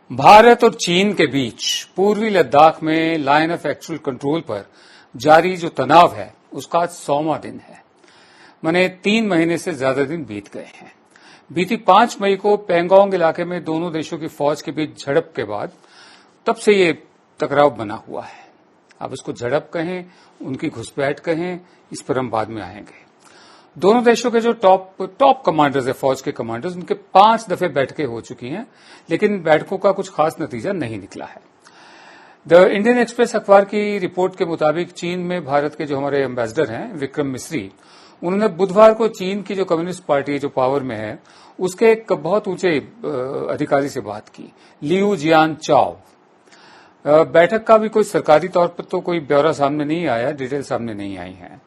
भारत और चीन के बीच पूर्वी लद्दाख में लाइन ऑफ एक्चुअल कंट्रोल पर जारी जो तनाव है उसका आज 100वां दिन है। माने 3 महीने से ज्यादा दिन बीत गए हैं। बीती 5 मई को पैंगोंग इलाके में दोनों देशों की फौज के बीच झड़प के बाद तब से ये टकराव बना हुआ है। अब इसको झड़प कहें, उनकी घुसपैठ कहें, इस पर हम बाद में आएंगे। दोनों देशों के जो टॉप कमांडर्स है, फौज के कमांडर्स, उनके 5 दफे बैठकें हो चुकी हैं, लेकिन बैठकों का कुछ खास नतीजा नहीं निकला है। द इंडियन एक्सप्रेस अखबार की रिपोर्ट के मुताबिक चीन में भारत के जो हमारे एम्बेसडर हैं विक्रम मिस्री, उन्होंने बुधवार को चीन की जो कम्युनिस्ट पार्टी जो पावर में है उसके एक बहुत ऊंचे अधिकारी से बात की, लियू जियान चाओ। बैठक का भी कोई सरकारी तौर पर तो कोई ब्यौरा सामने नहीं आया, डिटेल सामने नहीं आई है।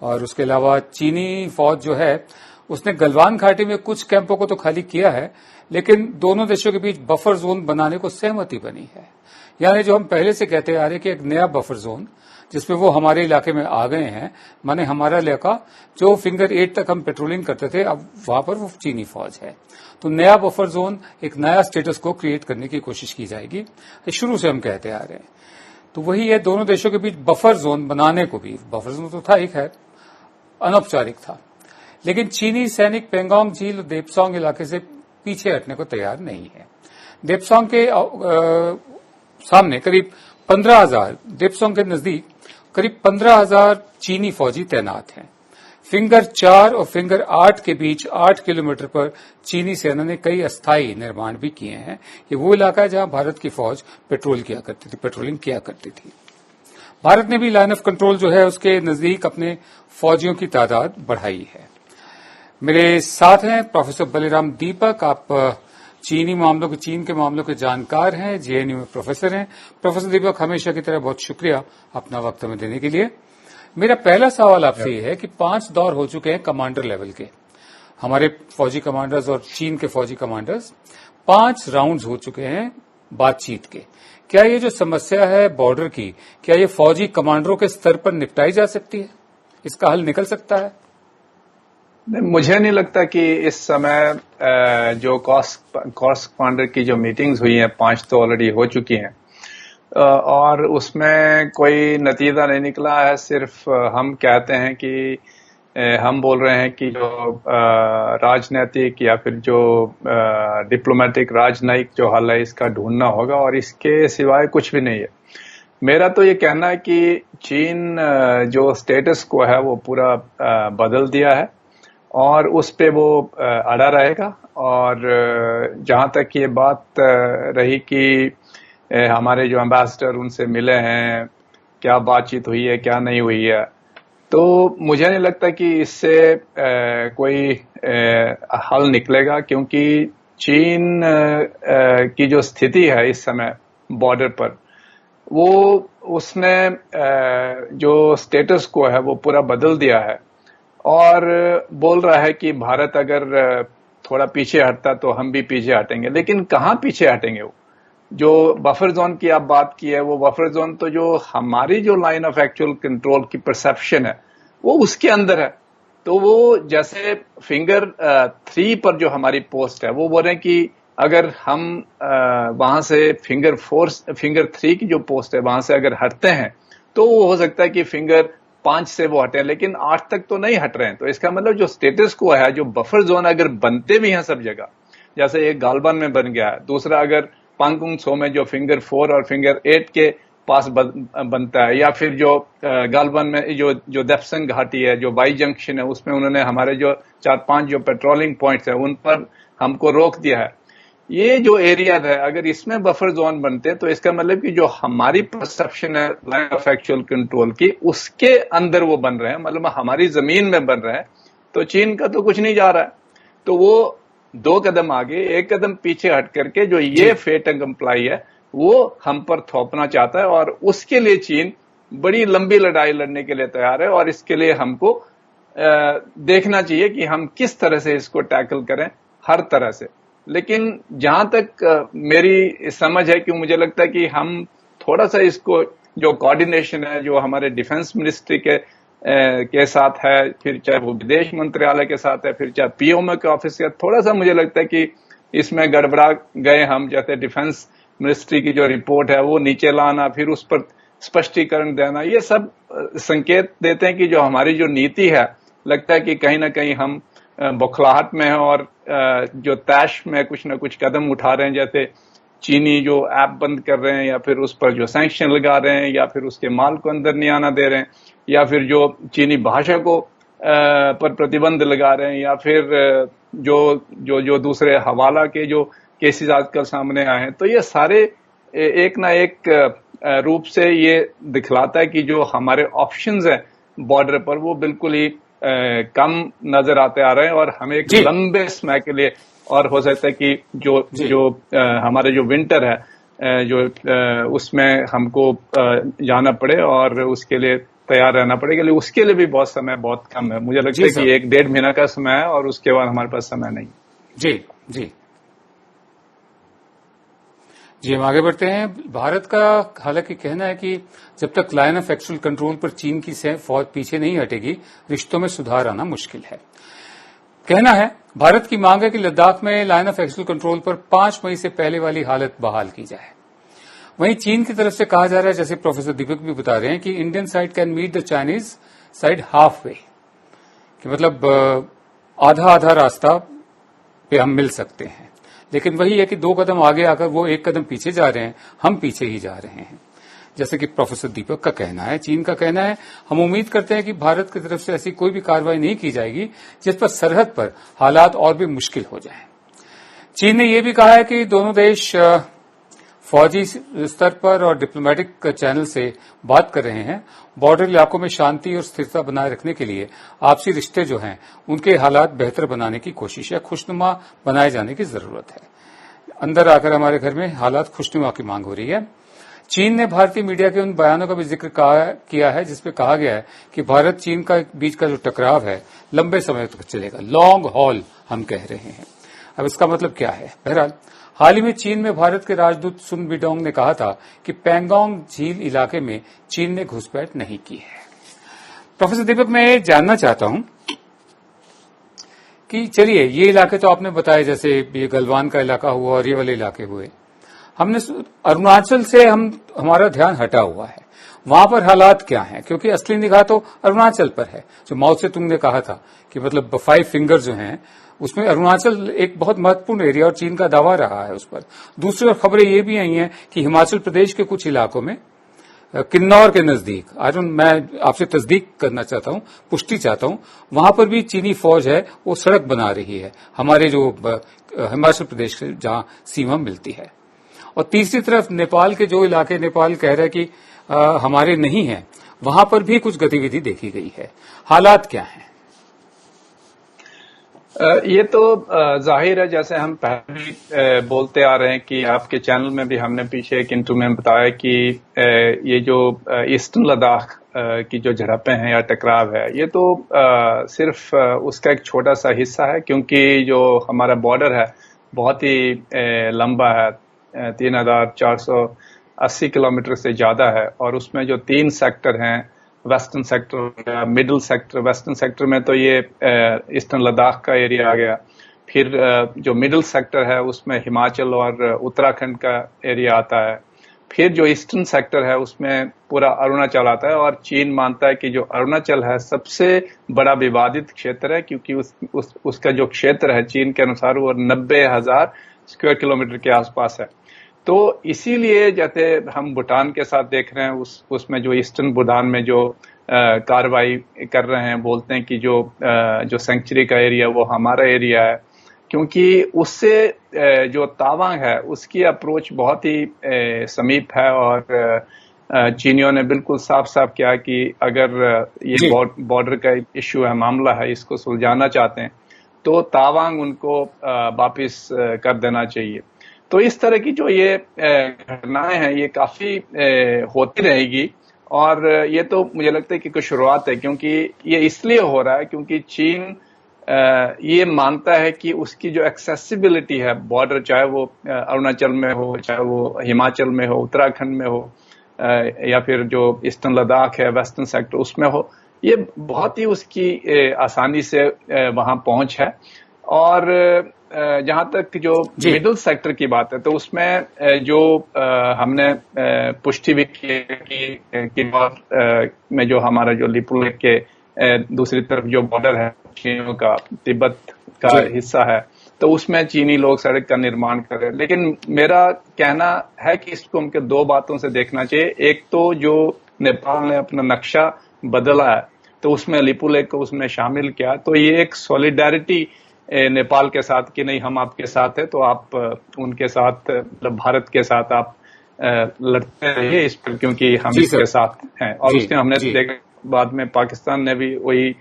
और उसके अलावा चीनी फौज जो है उसने गलवान घाटी में कुछ कैंपों को तो खाली किया है, लेकिन दोनों देशों के बीच बफर जोन बनाने को सहमति बनी है। यानी जो हम पहले से कहते आ रहे कि एक नया बफर जोन जिसमें वो हमारे इलाके में आ गए हैं, माने हमारा इलाका जो फिंगर 8 तक हम पेट्रोलिंग करते थे, अब वहां पर वो चीनी फौज है। तो नया बफर जोन, एक नया स्टेटस को क्रिएट करने की कोशिश की जाएगी, शुरू से हम कहते आ रहे हैं। तो वही है, दोनों देशों के बीच बफर जोन बनाने को भी, बफर जोन तो था ही, खैर अनौपचारिक था, लेकिन चीनी सैनिक पेंगोंग झील और देपसोंग इलाके से पीछे हटने को तैयार नहीं है। देपसोंग के सामने करीब 15,000, देपसोंग के नजदीक करीब 15,000 चीनी फौजी तैनात हैं। फिंगर 4 और फिंगर 8 के बीच 8 किलोमीटर पर चीनी सेना ने कई अस्थायी निर्माण भी किए हैं। ये वो इलाका है जहां भारत की फौज पेट्रोलिंग किया करती थी। भारत ने भी लाइन ऑफ कंट्रोल जो है उसके नजदीक अपने फौजियों की तादाद बढ़ाई है। मेरे साथ हैं प्रोफेसर बलिराम दीपक। आप चीन के मामलों के जानकार हैं, जेएनयू में प्रोफेसर हैं। प्रोफेसर दीपक, हमेशा की तरह बहुत शुक्रिया अपना वक्त हमें देने के लिए। मेरा पहला सवाल आपसे ये है कि 5 दौर हो चुके हैं कमांडर लेवल के, हमारे फौजी कमांडर्स और चीन के फौजी कमांडर्स, 5 राउंड्स हो चुके हैं बातचीत के। क्या ये जो समस्या है बॉर्डर की, क्या ये फौजी कमांडरों के स्तर पर निपटाई जा सकती है? इसका हल निकल सकता है? मुझे नहीं लगता कि इस समय जो कोर्स कमांडर की जो मीटिंग्स हुई हैं, 5 तो ऑलरेडी हो चुकी हैं, और उसमें कोई नतीजा नहीं निकला है। सिर्फ हम कहते हैं कि हम बोल रहे हैं कि जो राजनीतिक या फिर जो डिप्लोमेटिक राजनयिक जो हल है इसका ढूंढना होगा, और इसके सिवाय कुछ भी नहीं है। मेरा तो ये कहना है कि चीन जो स्टेटस को है वो पूरा बदल दिया है और उस पे वो अड़ा रहेगा। और जहां तक ये बात रही कि हमारे जो एम्बेसडर उनसे मिले हैं, क्या बातचीत हुई है क्या नहीं हुई है, तो मुझे नहीं लगता कि इससे कोई हल निकलेगा, क्योंकि चीन की जो स्थिति है इस समय बॉर्डर पर, वो उसने जो स्टेटस को है वो पूरा बदल दिया है और बोल रहा है कि भारत अगर थोड़ा पीछे हटता तो हम भी पीछे हटेंगे। लेकिन कहाँ पीछे हटेंगे? वो जो बफर जोन की आप बात की है, वो बफर जोन तो जो हमारी जो लाइन ऑफ एक्चुअल कंट्रोल की परसेप्शन है वो उसके अंदर है। तो वो जैसे फिंगर 3 पर जो हमारी पोस्ट है वो बोल रहे हैं कि अगर हम वहां से फिंगर 3 की जो पोस्ट है वहां से अगर हटते हैं तो वो हो सकता है कि फिंगर 5 से वो हटे, लेकिन 8 तक तो नहीं हट रहे हैं। तो इसका मतलब जो स्टेटस को है, जो बफर जोन अगर बनते भी हैं सब जगह, जैसे एक गालबन में बन गया है, दूसरा अगर पांगुंग त्सो में जो फिंगर 4 और फिंगर 8 के पास बनता है, या फिर जो गालबन में जो देपसंग घाटी है, जो वाई जंक्शन है, उसमें उन्होंने हमारे जो 4-5 जो पेट्रोलिंग पॉइंट्स है उन पर हमको रोक दिया है। ये जो एरिया है अगर इसमें बफर जोन बनते हैं तो इसका मतलब कि जो हमारी परसेप्शन है लाइन ऑफ एक्चुअल कंट्रोल की, उसके अंदर वो बन रहे हैं, मतलब हमारी जमीन में बन रहे हैं। तो चीन का तो कुछ नहीं जा रहा है, तो वो 2 कदम आगे 1 कदम पीछे हट करके जो ये फेट एंड कंप्लाई है वो हम पर थोपना चाहता है, और उसके लिए चीन बड़ी लंबी लड़ाई लड़ने के लिए तैयार है। और इसके लिए हमको देखना चाहिए कि हम किस तरह से इसको टैकल करें, हर तरह से। लेकिन जहां तक मेरी समझ है कि मुझे लगता है कि हम थोड़ा सा इसको जो कोऑर्डिनेशन है जो हमारे डिफेंस मिनिस्ट्री के साथ है, फिर चाहे वो विदेश मंत्रालय के साथ है, फिर चाहे पीएमओ के ऑफिस का, थोड़ा सा मुझे लगता है कि इसमें गड़बड़ा गए हम, जैसे डिफेंस मिनिस्ट्री की जो रिपोर्ट है वो नीचे लाना, फिर उस पर स्पष्टीकरण देना, ये सब संकेत देते हैं कि जो हमारी जो नीति है, लगता है कि कहीं ना कहीं हम बौखलाहट में हैं और जो तैश में कुछ ना कुछ कदम उठा रहे हैं, जैसे चीनी जो ऐप बंद कर रहे हैं, या फिर उस पर जो सैंक्शन लगा रहे हैं, या फिर उसके माल को अंदर नहीं आना दे रहे हैं, या फिर जो चीनी भाषा को पर प्रतिबंध लगा रहे हैं, या फिर जो दूसरे हवाला के जो केसेस आजकल सामने आए हैं। तो ये सारे एक ना एक रूप से ये दिखलाता है कि जो हमारे ऑप्शंस हैं बॉर्डर पर वो बिल्कुल ही कम नजर आते आ रहे हैं, और हमें एक लंबे समय के लिए, और हो सकता है कि जो हमारे जो विंटर है जो उसमें हमको जाना पड़े और उसके लिए तैयार रहना पड़ेगा, लेकिन उसके लिए भी बहुत समय बहुत कम है। मुझे लगता है कि 1-1.5 महीना का समय है और उसके बाद हमारे पास समय नहीं। जी, हम आगे बढ़ते हैं। भारत का हालांकि कहना है कि जब तक लाइन ऑफ एक्चुअल कंट्रोल पर चीन की फौज पीछे नहीं हटेगी, रिश्तों में सुधार आना मुश्किल है। कहना है भारत की मांग है कि लद्दाख में लाइन ऑफ एक्चुअल कंट्रोल पर 5 मई से पहले वाली हालत बहाल की जाए। वहीं चीन की तरफ से कहा जा रहा है, जैसे प्रोफेसर दीपक भी बता रहे हैं, कि Indian side can meet the Chinese side half way, कि मतलब आधा रास्ता पे हम मिल सकते हैं। लेकिन वही है कि 2 कदम आगे आकर वो 1 कदम पीछे जा रहे हैं, हम पीछे ही जा रहे हैं, जैसे कि प्रोफेसर दीपक का कहना है। चीन का कहना है, हम उम्मीद करते हैं कि भारत की तरफ से ऐसी कोई भी कार्रवाई नहीं की जाएगी जिस पर सरहद पर हालात और भी मुश्किल हो जाएं। चीन ने यह भी कहा है कि दोनों देश फौजी स्तर पर और डिप्लोमेटिक चैनल से बात कर रहे हैं। बॉर्डर इलाकों में शांति और स्थिरता बनाए रखने के लिए आपसी रिश्ते जो हैं उनके हालात बेहतर बनाने की कोशिश है, खुशनुमा बनाए जाने की जरूरत है। अंदर आकर हमारे घर में हालात खुशनुमा की मांग हो रही है। चीन ने भारतीय मीडिया के उन बयानों का भी जिक्र किया है जिसमें कहा गया है कि भारत चीन का बीच का जो टकराव है लंबे समय तक चलेगा, लॉन्ग हॉल हम कह रहे हैं। अब इसका मतलब क्या है? बहरहाल हाल ही में चीन में भारत के राजदूत सुन बिडोंग ने कहा था कि पैंगोंग झील इलाके में चीन ने घुसपैठ नहीं की है। प्रोफेसर दीपक, मैं जानना चाहता हूं कि चलिए ये इलाके तो आपने बताए, जैसे ये गलवान का इलाका हुआ और ये वाले इलाके हुए, हमने अरुणाचल से हमारा ध्यान हटा हुआ है, वहां पर हालात क्या हैं? क्योंकि असली निगाह तो अरुणाचल पर है। जो माओ से तुमने कहा था कि मतलब 5 फिंगर जो हैं उसमें अरुणाचल एक बहुत महत्वपूर्ण एरिया और चीन का दावा रहा है उस पर। दूसरी ओर खबरें ये भी आई हैं कि हिमाचल प्रदेश के कुछ इलाकों में किन्नौर के नजदीक, मैं आपसे तस्दीक करना चाहता हूं, पुष्टि चाहता हूं, वहां पर भी चीनी फौज है वो सड़क बना रही है हमारे जो हिमाचल प्रदेश से जहां सीमा मिलती है। और तीसरी तरफ नेपाल के जो इलाके नेपाल कह रहा है कि हमारे नहीं है, वहां पर भी कुछ गतिविधि देखी गई है। हालात क्या हैं? ये तो जाहिर है, जैसे हम पहले बोलते आ रहे हैं कि आपके चैनल में भी हमने पीछे एक इंटरव्यू में बताया कि ये जो ईस्टर्न लद्दाख की जो झड़पें हैं या टकराव है, ये तो सिर्फ उसका एक छोटा सा हिस्सा है, क्योंकि जो हमारा बॉर्डर है बहुत ही लंबा है, 3480 किलोमीटर से ज्यादा है, और उसमें जो 3 सेक्टर हैं, western sector, middle sector, western sector में तो ये ईस्टर्न लद्दाख का एरिया आ गया, फिर जो मिडिल सेक्टर है उसमें हिमाचल और उत्तराखंड का एरिया आता है, फिर जो ईस्टर्न सेक्टर है उसमें पूरा अरुणाचल आता है। और चीन मानता है कि जो अरुणाचल है सबसे बड़ा विवादित क्षेत्र है, क्योंकि उसका जो क्षेत्र है चीन के अनुसार वो 90,000 स्क्वायर किलोमीटर के आसपास है। तो इसीलिए जैसे हम भूटान के साथ देख रहे हैं, उसमें जो ईस्टर्न भूटान में जो कार्रवाई कर रहे हैं, बोलते हैं कि जो सेंचुरी का एरिया वो हमारा एरिया है, क्योंकि उससे जो तावांग है उसकी अप्रोच बहुत ही समीप है। और चीनियों ने बिल्कुल साफ साफ किया कि अगर ये बॉर्डर का इश्यू है, मामला है, इसको सुलझाना चाहते हैं तो तावांग उनको वापिस कर देना चाहिए। तो इस तरह की जो ये घटनाएं हैं ये काफी होती रहेगी, और ये तो मुझे लगता है कि कुछ शुरुआत है, क्योंकि ये इसलिए हो रहा है क्योंकि चीन ये मानता है कि उसकी जो एक्सेसिबिलिटी है बॉर्डर, चाहे वो अरुणाचल में हो, चाहे वो हिमाचल में हो, उत्तराखंड में हो, या फिर जो ईस्टर्न लद्दाख है, वेस्टर्न सेक्टर उसमें हो, ये बहुत ही उसकी आसानी से वहां पहुंच है। और जहां तक जो मिडिल सेक्टर की बात है तो उसमें जो हमने पुष्टि भी की है कि में जो हमारा जो लिपुलेख के दूसरी तरफ जो बॉर्डर है चीनियों का तिब्बत का हिस्सा है तो उसमें चीनी लोग सड़क का निर्माण कर रहे हैं। लेकिन मेरा कहना है कि इसको हमको दो बातों से देखना चाहिए। एक तो जो नेपाल ने अपना नक्शा बदला है तो उसमें लिपुलेख को उसमें शामिल किया, तो ये एक सॉलिडारिटी नेपाल के साथ कि नहीं हम आपके साथ है तो आप उनके साथ मतलब भारत के साथ आप लड़ते रहिए इस पर क्योंकि हम इसके साथ हैं। और उसके हमने देखा बाद में पाकिस्तान ने भी वही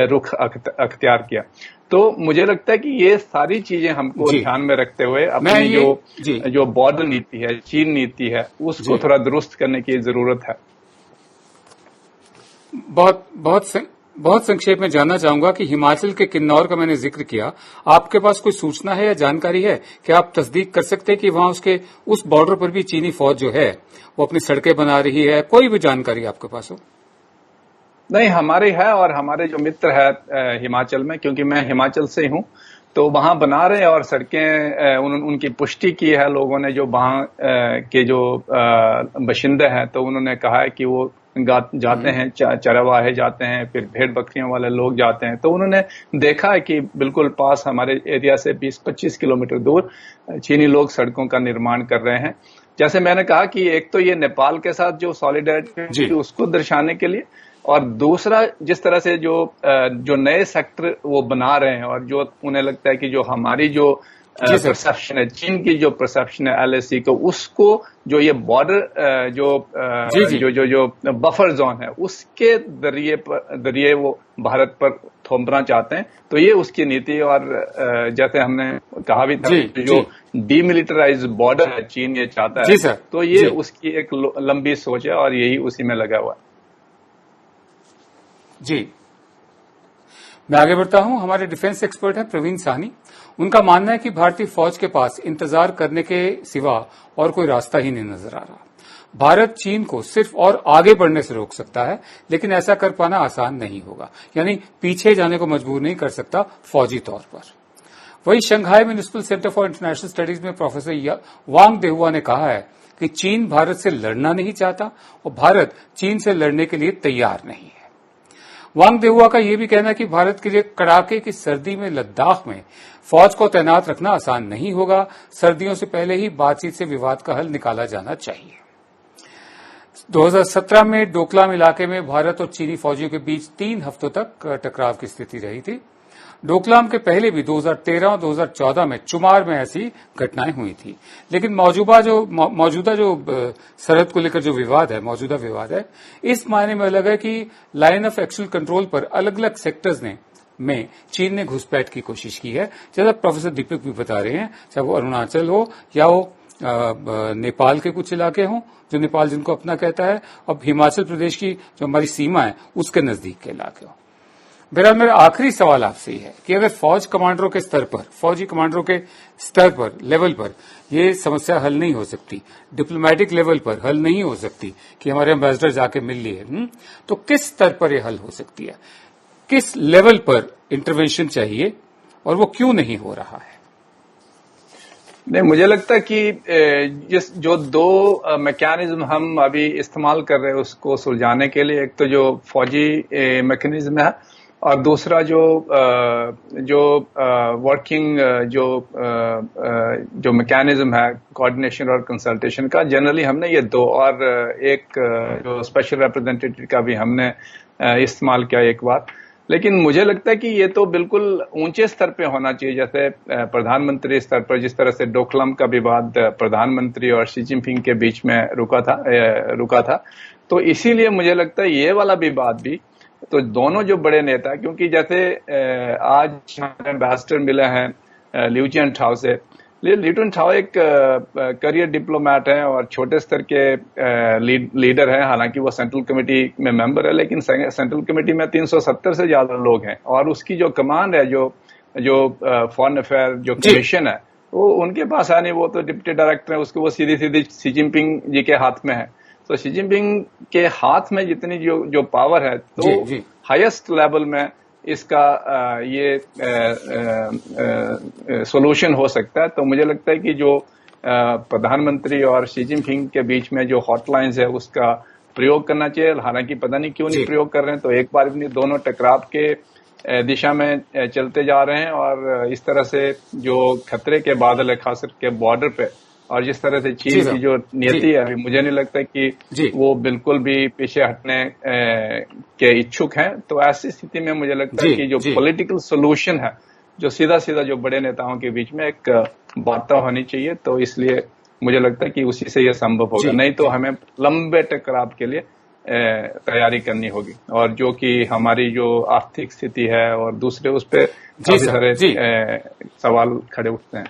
रुख अख्तियार किया। तो मुझे लगता है कि ये सारी चीजें हमको ध्यान में रखते हुए अपनी जो बॉर्डर नीति है, चीन नीति है, उसको थोड़ा दुरुस्त करने की जरूरत है। बहुत संक्षेप में जानना चाहूंगा कि हिमाचल के किन्नौर का मैंने जिक्र किया, आपके पास कोई सूचना है या जानकारी है कि आप तस्दीक कर सकते हैं कि वहां उसके उस बॉर्डर पर भी चीनी फौज जो है वो अपनी सड़कें बना रही है? कोई भी जानकारी आपके पास हो? नहीं, हमारी है और हमारे जो मित्र है हिमाचल में, क्योंकि मैं हिमाचल से ही हूं, तो वहां बना रहे हैं और सड़कें उनकी पुष्टि की है लोगों ने जो वहां के जो बाशिंदे हैं, तो उन्होंने कहा है कि वो जाते हैं, चरवाहे जाते हैं, फिर भेड़ बकरियों वाले लोग जाते हैं, तो उन्होंने देखा है कि बिल्कुल पास हमारे एरिया से 20-25 किलोमीटर दूर चीनी लोग सड़कों का निर्माण कर रहे हैं। जैसे मैंने कहा कि एक तो ये नेपाल के साथ जो सॉलिडारिटी उसको दर्शाने के लिए, और दूसरा जिस तरह से जो नए सेक्टर वो बना रहे हैं और जो उन्हें लगता है कि जो हमारी जो परसेप्शन है, चीन की जो परसेप्शन है LAC को, उसको जो ये बॉर्डर जो बफर जोन है उसके जरिए वो भारत पर थोपना चाहते हैं। तो ये उसकी नीति, और जैसे हमने कहा भी था जो डीमिलिटराइज बॉर्डर है चीन ये चाहता है, तो ये उसकी एक लंबी सोच है और यही उसी में लगा हुआ है। जी, मैं आगे बढ़ता हूं। हमारे डिफेंस एक्सपर्ट हैं प्रवीण साहनी। उनका मानना है कि भारतीय फौज के पास इंतजार करने के सिवा और कोई रास्ता ही नहीं नजर आ रहा। भारत चीन को सिर्फ और आगे बढ़ने से रोक सकता है, लेकिन ऐसा कर पाना आसान नहीं होगा, यानी पीछे जाने को मजबूर नहीं कर सकता फौजी तौर पर। वहीं Shanghai municipal centre for international studies में प्रोफेसर वांग देहुआ ने कहा है कि चीन भारत से लड़ना नहीं चाहता और भारत चीन से लड़ने के लिए तैयार नहीं है। वांग देहुआ का यह भी कहना है कि भारत के लिए कड़ाके की सर्दी में लद्दाख में फौज को तैनात रखना आसान नहीं होगा। सर्दियों से पहले ही बातचीत से विवाद का हल निकाला जाना चाहिए। 2017 में डोकलाम इलाके में भारत और चीनी फौजियों के बीच 3 हफ्तों तक टकराव की स्थिति रही थी। डोकलाम के पहले भी 2013 और 2014 में चुमार में ऐसी घटनाएं हुई थी, लेकिन मौजूदा जो सरहद को लेकर जो विवाद है, मौजूदा विवाद है, इस मायने में अलग है कि लाइन ऑफ एक्चुअल कंट्रोल पर अलग अलग सेक्टर्स में चीन ने घुसपैठ की कोशिश की है। जैसा प्रोफेसर दीपक भी बता रहे हैं, चाहे वो अरुणाचल हो या वो नेपाल के कुछ इलाके हों, जो नेपाल जिनको अपना कहता है, और हिमाचल प्रदेश की जो हमारी सीमा है उसके नजदीक के इलाके हों। बहरहाल मेरा आखिरी सवाल आपसे है कि अगर फौजी कमांडरों के स्तर पर लेवल पर ये समस्या हल नहीं हो सकती, डिप्लोमेटिक लेवल पर हल नहीं हो सकती कि हमारे एम्बेसडर जाके मिल लिए, तो किस स्तर पर ये हल हो सकती है? किस लेवल पर इंटरवेंशन चाहिए और वो क्यों नहीं हो रहा है? नहीं, मुझे लगता है कि जो दो मैकेनिज्म हम अभी इस्तेमाल कर रहे हैं उसको सुलझाने के लिए, एक तो जो फौजी मैकेनिज्म है और दूसरा जो वर्किंग जो मैकेनिज्म है कोऑर्डिनेशन और कंसल्टेशन का, जनरली हमने ये दो, और एक जो स्पेशल रिप्रेजेंटेटिव का भी हमने इस्तेमाल किया एक बार। लेकिन मुझे लगता है कि ये तो बिल्कुल ऊंचे स्तर पे होना चाहिए, जैसे प्रधानमंत्री स्तर पर, जिस तरह से डोकलाम का विवाद प्रधानमंत्री और शी जिनपिंग के बीच में रुका था। तो इसीलिए मुझे लगता है ये वाला विवाद भी, तो दोनों जो बड़े नेता, क्योंकि जैसे आज हमारे एम्बेसडर मिले हैं लिउ जिनटाओ से। लिउ जिनटाओ एक करियर डिप्लोमेट है और छोटे स्तर के लीडर हैं, हालांकि वो सेंट्रल कमेटी में मेंबर है, लेकिन सेंट्रल कमेटी में 370 से ज्यादा लोग हैं, और उसकी जो कमांड है, जो फॉरेन अफेयर जो कमीशन है, वो उनके पास है नहीं, वो तो डिप्टी डायरेक्टर है, उसको वो सीधी शी जिनपिंग जी के हाथ में है। तो शी जिनपिंग के हाथ में जितनी जो पावर है, तो हाईएस्ट लेवल में इसका ये सॉल्यूशन हो सकता है। तो मुझे लगता है कि जो प्रधानमंत्री और शी जिनपिंग के बीच में जो हॉटलाइंस है उसका प्रयोग करना चाहिए। हालांकि पता नहीं क्यों नहीं प्रयोग कर रहे हैं, तो एक बार भी दोनों टकराव के दिशा में चलते जा रहे हैं और इस तरह से जो खतरे के बादल है खास करके बॉर्डर पे, और जिस तरह से चीन की जो नीति है, मुझे नहीं लगता कि वो बिल्कुल भी पीछे हटने के इच्छुक हैं। तो ऐसी स्थिति में मुझे लगता है कि जो पॉलिटिकल सोल्यूशन है, जो सीधा सीधा जो बड़े नेताओं के बीच में एक वार्ता होनी चाहिए, तो इसलिए मुझे लगता है कि उसी से यह संभव होगा। नहीं तो हमें लंबे टकराव के लिए तैयारी करनी होगी, और जो कि हमारी जो आर्थिक स्थिति है और दूसरे उस पर काफी सारे सवाल खड़े उठते हैं।